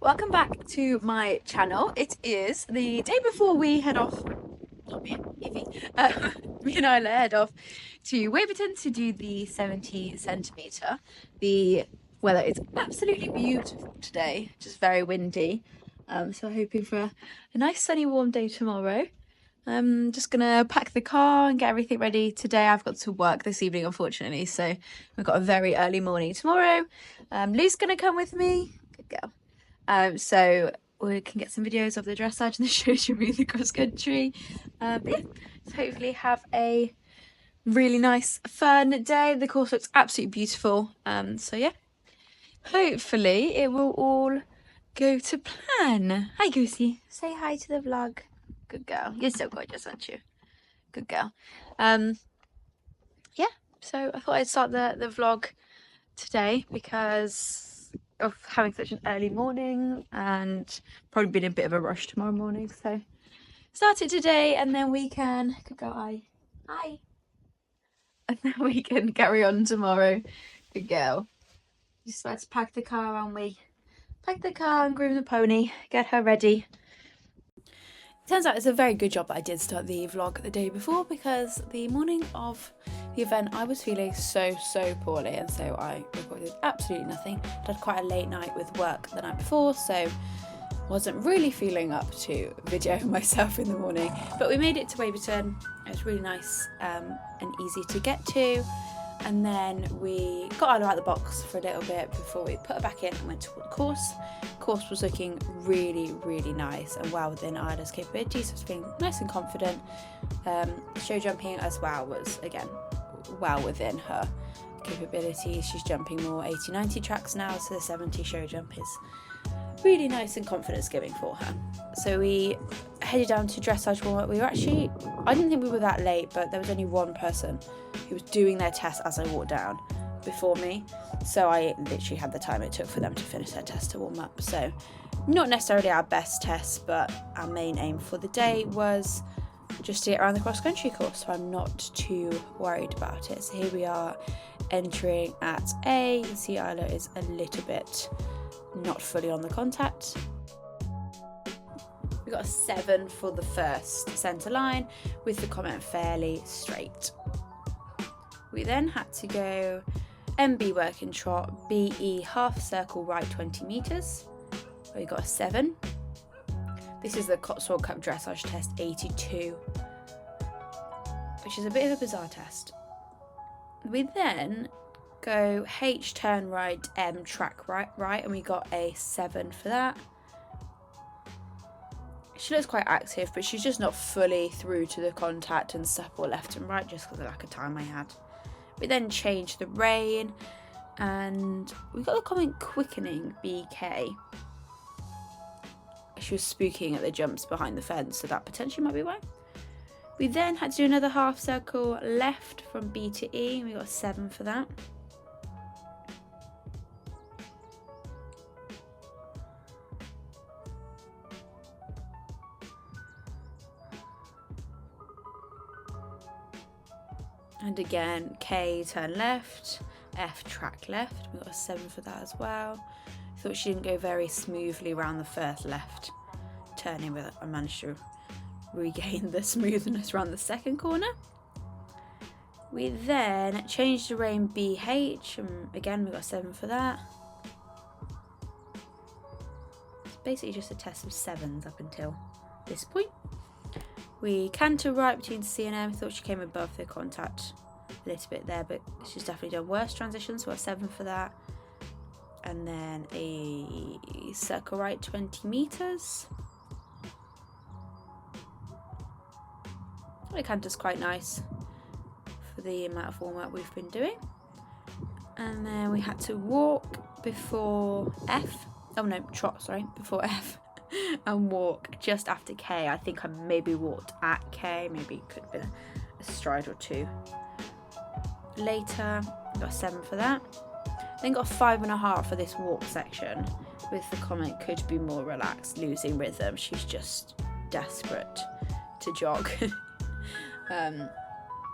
Welcome back to my channel. It is the day before we head off, not me, Evie, me and Isla head off to Waverton to do the 70 centimetre. The weather is absolutely beautiful today, just very windy. So I'm hoping for a nice sunny warm day tomorrow. I'm just gonna pack the car and get everything ready. Today I've got to work this evening, unfortunately, so we've got a very early morning tomorrow. Lou's gonna come with me. Good girl. So we can get some videos of the dressage and the shows you move the cross country. But yeah, so hopefully have a really nice fun day. The course looks absolutely beautiful. So yeah, hopefully it will all go to plan. Hi Goosey, say hi to the vlog. Good girl. You're so gorgeous, aren't you? Good girl. Yeah, so I thought I'd start the vlog today because of having such an early morning and probably been a bit of a rush tomorrow morning, so start it today and then we can go hi and then we can carry on tomorrow. Good girl. Just let's pack the car, and we pack the car and groom the pony, get her ready. Turns out it's a very good job that I did start the vlog the day before, because the morning of the event I was feeling so poorly, and so I recorded absolutely nothing. I had quite a late night with work the night before, so wasn't really feeling up to videoing myself in the morning. But we made it to Waverton. It was really nice and easy to get to. And then we got Isla out of the box for a little bit before we put her back in and went to the course. Course was looking really nice and well within Isla's capabilities, so I was feeling nice and confident. Show jumping as well was, again, well within her capabilities. She's jumping more 80-90 tracks now, so the 70 show jump is really nice and confidence giving for her. So we headed down to dressage warm up. I didn't think we were that late, but there was only one person who was doing their test as I walked down before me, so I literally had the time it took for them to finish their test to warm up. So not necessarily our best test, but our main aim for the day was just to get around the cross country course, so I'm not too worried about it. So here we are entering at A. You can see Isla is a little bit not fully on the contact. We got a 7 for the first centre line with the comment fairly straight. We then had to go MB working trot, BE half circle right 20 metres. We got a 7. This is the Cotswold Cup dressage test 82, which is a bit of a bizarre test. We then go H turn right, M track right, and we got a 7 for that. She looks quite active, but she's just not fully through to the contact and supple left and right, just because of the lack of time I had. We then changed the rein, and we got the comment quickening BK. She was spooking at the jumps behind the fence, so that potentially might be why. We then had to do another half circle left from B to E, and we got a 7 for that. And again, K turn left, F track left. We got a 7 for that as well. Thought she didn't go very smoothly around the first left turning, but I managed to regain the smoothness around the second corner. We then changed the rein BH, and again we got a 7 for that. It's basically just a test of 7s up until this point. We canter right between C and M. Thought she came above the contact a little bit there, but she's definitely done worse transitions, so a 7 for that. And then a circle right 20 metres. The canter's quite nice for the amount of warm up we've been doing. And then we had to walk before F. Oh no, trot, sorry, before F. And walk just after K. I think I maybe walked at K, maybe it could have been a stride or 2 later. Got a 7 for that. Then got a 5.5 for this walk section with the comment could be more relaxed, losing rhythm. She's just desperate to jog.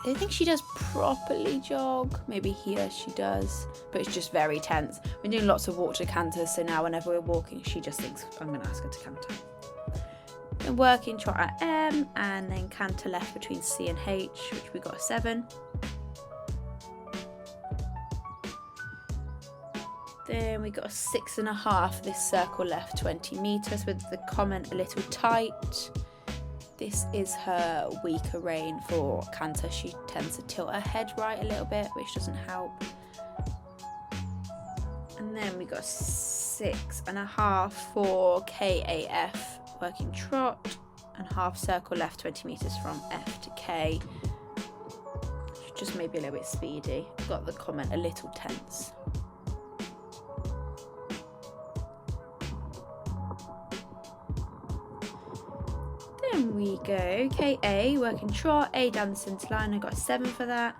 I don't think she does properly jog. Maybe here she does, but it's just very tense. We're doing lots of walk to canter, so now whenever we're walking, she just thinks I'm going to ask her to canter. And working trot at M, and then canter left between C and H, which we got a 7. Then we got a 6.5, this circle left 20 metres with the comment a little tight. This is her weaker rein for canter. She tends to tilt her head right a little bit, which doesn't help. And then we got a 6.5 for KAF, working trot, and half circle left 20 metres from F to K. Just maybe a little bit speedy. Got the comment a little tense. Then we go KA, working trot, A down the centre line. I got a 7 for that.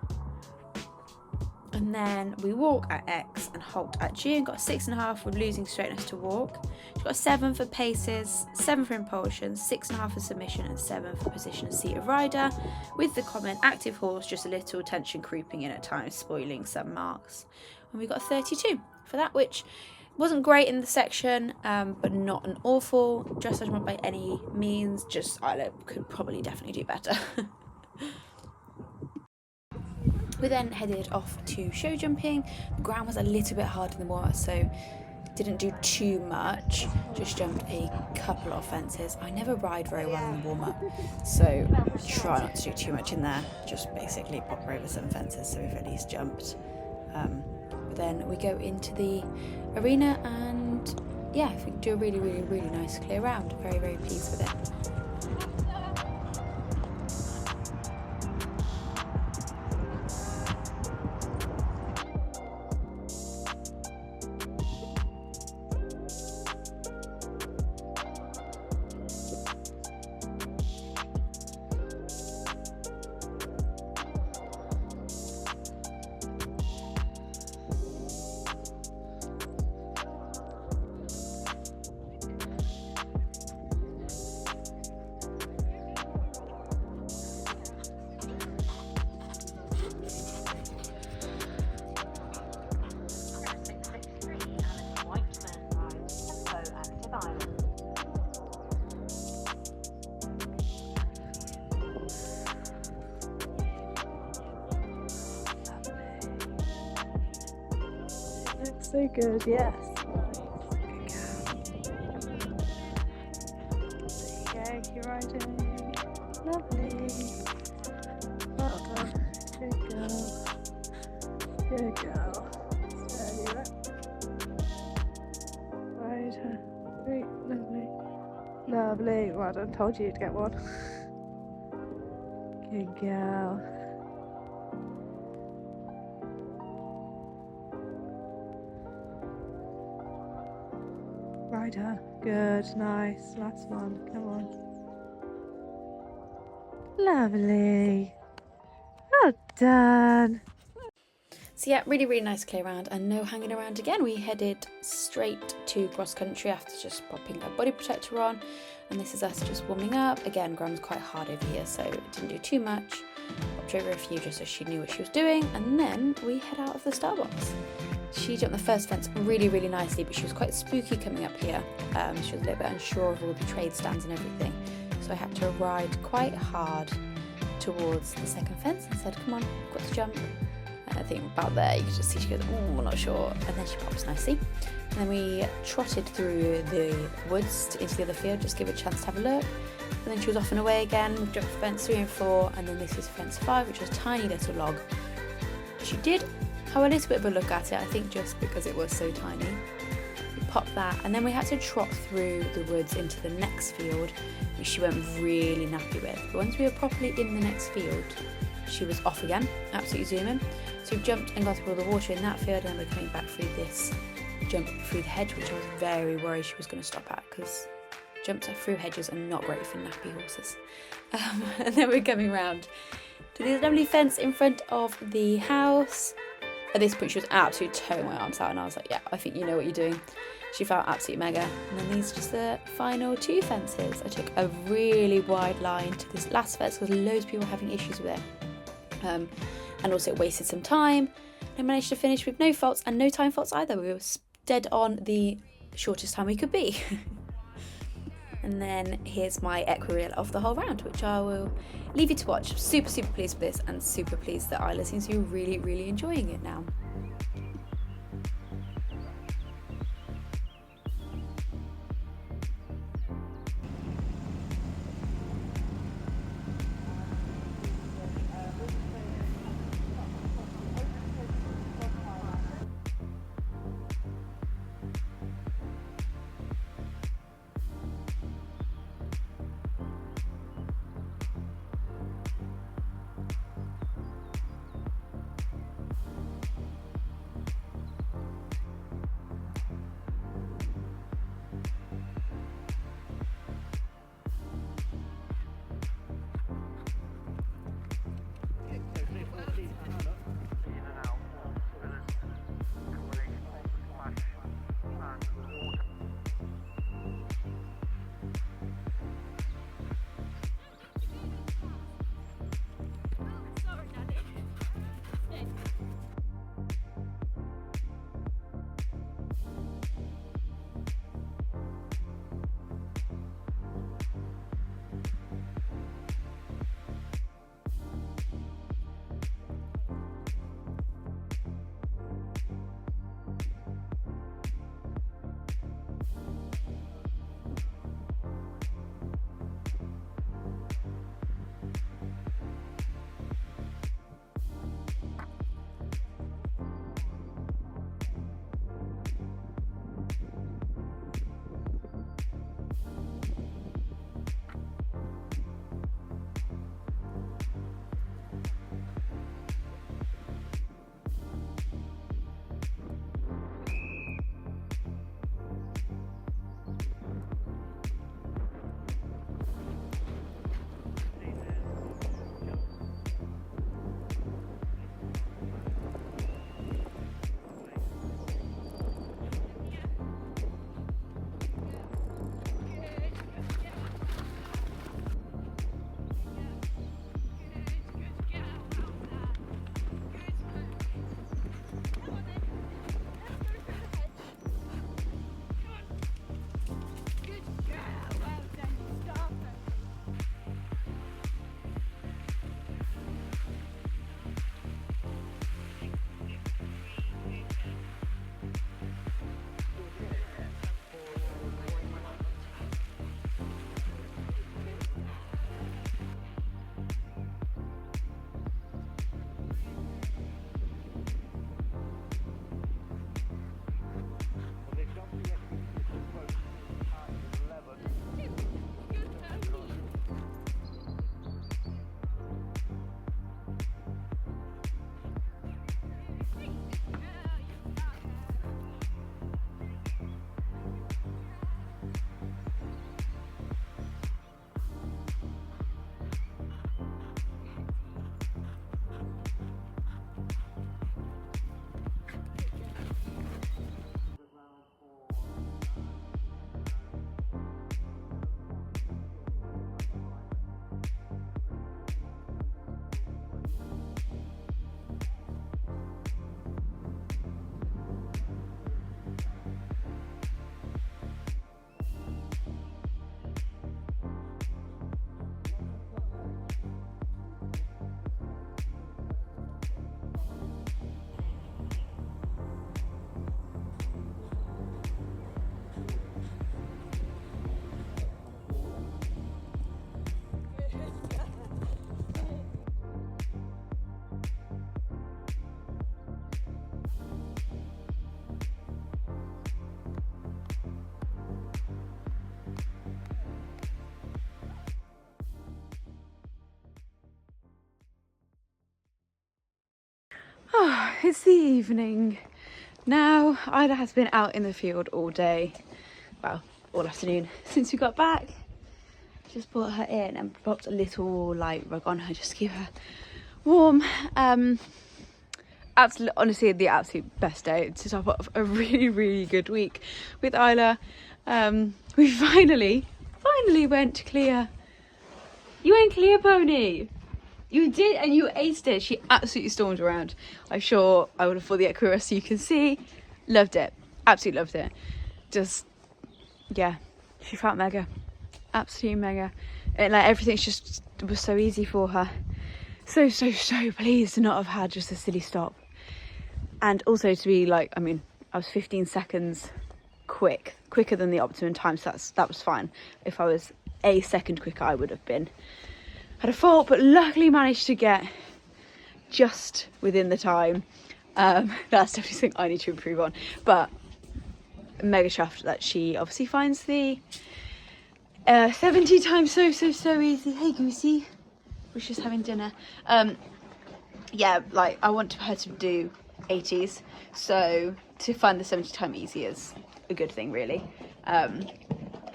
And then we walk at X and halt at G, and got a 6.5 with losing straightness to walk. She's got a 7 for paces, 7 for impulsion, 6.5 for submission, and 7 for position and seat of rider. With the comment active horse, just a little tension creeping in at times, spoiling some marks. And we got a 32 for that, which wasn't great in the section, but not an awful dressage mod by any means. Just Isla could probably definitely do better. We then headed off to show jumping. The ground was a little bit hard in the warm-up, so didn't do too much. Just jumped a couple of fences. I never ride very well in the warm-up, so try not to do too much in there. Just basically pop over some fences, so we've at least jumped. But then we go into the arena, and yeah, we do a really, really, really nice clear round. Very, very pleased with it. So good, yes. There you go, keep riding. Lovely. Well done. Good girl. Good girl. Steady up. Ride her. Great, lovely. Lovely. Well done, told you you'd get one. Good girl. Ride her. Good, nice. Last one. Come on. Lovely. Well done. So yeah, really, really nice clear round and no hanging around again. We headed straight to cross country after just popping a body protector on. And this is us just warming up. Again, ground's quite hard over here, so didn't do too much. Popped over a few just so she knew what she was doing. And then we head out of the star box. She jumped the first fence really, really nicely, but she was quite spooky coming up here. She was a little bit unsure of all the trade stands and everything. So I had to ride quite hard towards the second fence and said, come on, I've got to jump. And I think about there, you can just see she goes, oh, I'm not sure. And then she pops nicely. And then we trotted through the woods into the other field, just give her a chance to have a look. And then she was off and away again. We jumped fence 3 and 4, and then this is fence 5, which was a tiny little log. She did have a little bit of a look at it, I think just because it was so tiny. We popped that, and then we had to trot through the woods into the next field, which she went really nappy with. But once we were properly in the next field, she was off again, absolutely zooming. So we jumped and got through all the water in that field, and then we're coming back through this jump through the hedge, which I was very worried she was going to stop at, because jumps through hedges are not great for nappy horses. And then we're coming round to this lovely fence in front of the house. At this point, she was absolutely towing my arms out, and I was like, yeah, I think you know what you're doing. She felt absolutely mega. And then these are just the final 2 fences. I took a really wide line to this last fence because loads of people were having issues with it. and also it wasted some time. I managed to finish with no faults and no time faults either. We were dead on the shortest time we could be. And then here's my equireel of the whole round, which I will leave you to watch. Super pleased with this, and super pleased that Isla seems to be really enjoying it now. Oh, it's the evening. Now, Isla has been out in the field all day, well, all afternoon since we got back. Just brought her in and popped a little light rug on her just to keep her warm. Absolutely, honestly, the absolute best day to top off a really good week with Isla. We finally went clear. You went clear, pony. You did, and you aced it. She absolutely stormed around. I'm sure I would have thought the accuracy you can see. Loved it. Absolutely loved it. Just, yeah, she felt mega. Absolutely mega. Like everything just was so easy for her. So pleased to not have had just a silly stop. And also to be like, I mean, I was 15 seconds quicker than the optimum time, so that was fine. If I was a second quicker, I would have been had a fault, but luckily managed to get just within the time. That's definitely something I need to improve on, but mega chuffed that she obviously finds the 70 times so easy. Hey Goosey, we're just having dinner. Yeah, like I want her to do 80s, so to find the 70 time easy is a good thing, really.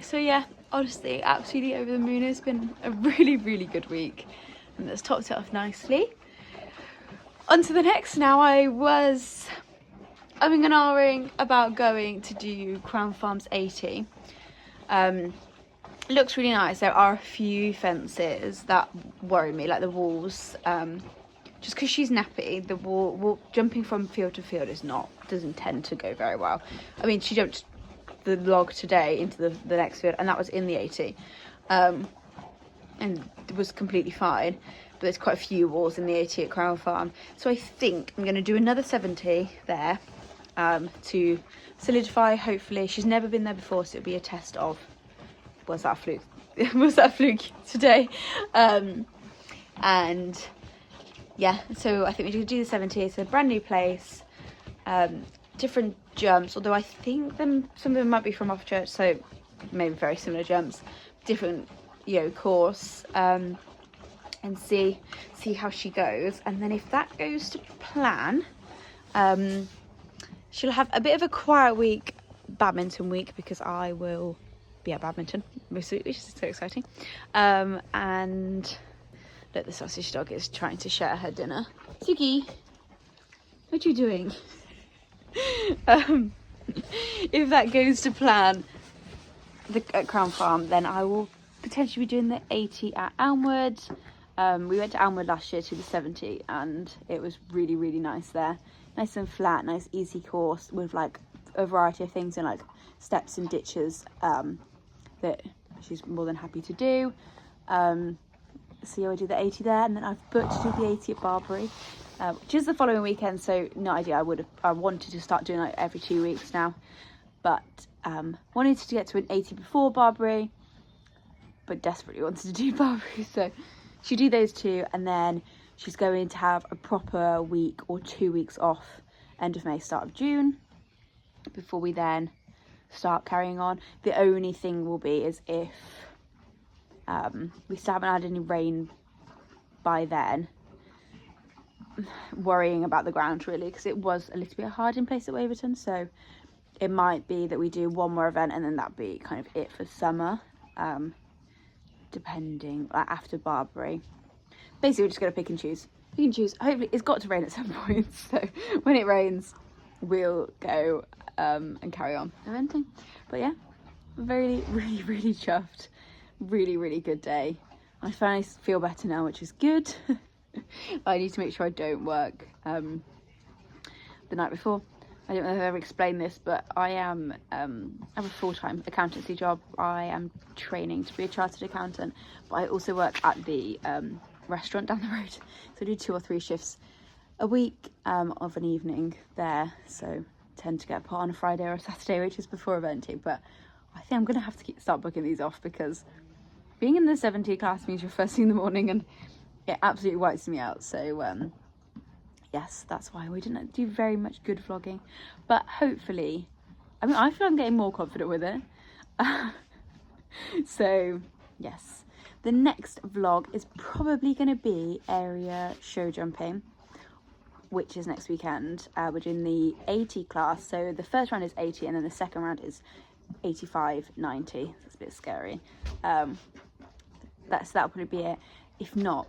So yeah, honestly, absolutely over the moon. It's been a really good week, and that's topped it off nicely. On to the next now. I was umming and ahhing about going to do Crown Farms 80. Looks really nice. There are a few fences that worry me, like the walls. Just because she's nappy, the wall jumping from field to field doesn't tend to go very well. I mean, she jumped the log today into the next field, and that was in the 80, and it was completely fine. But there's quite a few walls in the 80 at Crown Farm, so I think I'm going to do another 70 there to solidify. Hopefully, she's never been there before, so it'll be a test of was that a fluke? Was that a fluke today? And yeah, so I think we're going to do the 70. It's a brand new place, different jumps, although I think some of them might be from off church, so maybe very similar jumps, different, course, and see how she goes. And then if that goes to plan, she'll have a bit of a quiet week, badminton week, because I will be at badminton this week, which is so exciting. And look, the sausage dog is trying to share her dinner. Ziggy, what are you doing? If that goes to plan at Crown Farm, then I will potentially be doing the 80 at Elmwood. We went to Elmwood last year to the 70, and it was really nice there. Nice and flat, nice easy course with like a variety of things and like steps and ditches that she's more than happy to do. So yeah, I do the 80 there, and then I've booked to do the 80 at Barbary, which is the following weekend. So no idea. I wanted to start doing like every 2 weeks now, but wanted to get to an 80 before Barbary, but desperately wanted to do Barbary. So she'll do those two, and then she's going to have a proper week or 2 weeks off, end of May, start of June, before we then start carrying on. The only thing will be is if we still haven't had any rain by then, worrying about the ground really, because it was a little bit hard in place at Waverton, so it might be that we do one more event and then that'd be kind of it for summer, depending, like after Barbary. Basically we're just going to pick and choose. Hopefully it's got to rain at some point, so when it rains we'll go and carry on eventing. But yeah, really chuffed. Really good day. I finally feel better now, which is good. I need to make sure I don't work the night before. I don't know if I've ever explained this, but I have a full-time accountancy job. I am training to be a chartered accountant, but I also work at the restaurant down the road, so I do 2 or 3 shifts a week of an evening there, so tend to get put on a Friday or a Saturday, which is before eventing. But I think I'm gonna have to start booking these off, because being in the 70 class means you're first thing in the morning, and it absolutely wipes me out. So yes, that's why we didn't do very much good vlogging, but hopefully, I mean, I feel I'm getting more confident with it. So yes, the next vlog is probably going to be area show jumping, which is next weekend. We're doing the 80 class, so the first round is 80 and then the second round is 85, 90. That's a bit scary. That'll probably be it. If not,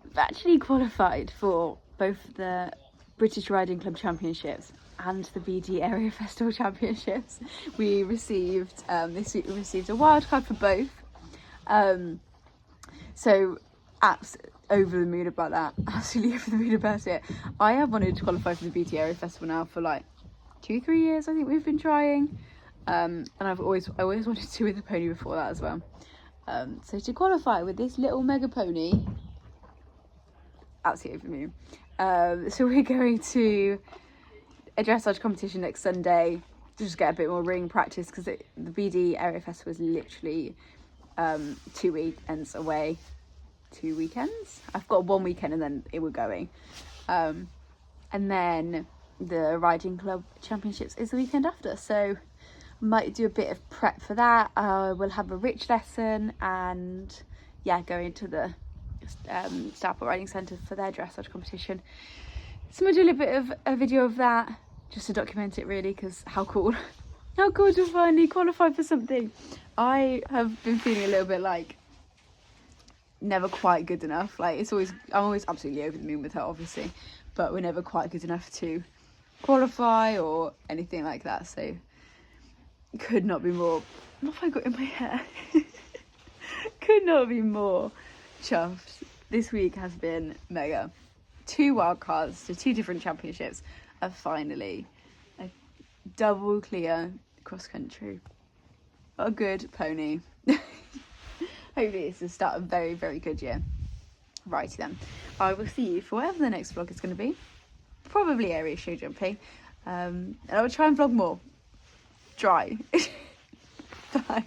we've actually qualified for both the British Riding Club Championships and the BD Area Festival Championships. We received this week, we received a wild card for both. So over the moon about that. Absolutely over the moon about it. I have wanted to qualify for the BT Area Festival now for like 2-3 years. I think we've been trying, and I always wanted to with the pony before that as well. So to qualify with this little mega pony, absolutely over the moon. So we're going to a dressage competition next Sunday to just get a bit more ring practice, because the BD Area Festival is literally 2 weekends away. 2 weekends? I've got 1 weekend and then we're going. And then the riding club championships is the weekend after, so might do a bit of prep for that. We'll have a rich lesson, and yeah, go into the Stourport Riding Centre for their dressage competition. So we'll do a little bit of a video of that just to document it, really, because how cool to finally qualify for something. I have been feeling a little bit like never quite good enough. Like I'm always absolutely over the moon with her, obviously, but we're never quite good enough to qualify or anything like that. So could not be more, what have I got in my hair? Could not be more chuffed. This week has been mega. 2 wildcards to 2 different championships are finally a double clear cross country. What a good pony. Hopefully it's the start of a very, very good year. Righty then. I will see you for whatever the next vlog is going to be. Probably area show jumping. And I will try and vlog more. Try. Bye.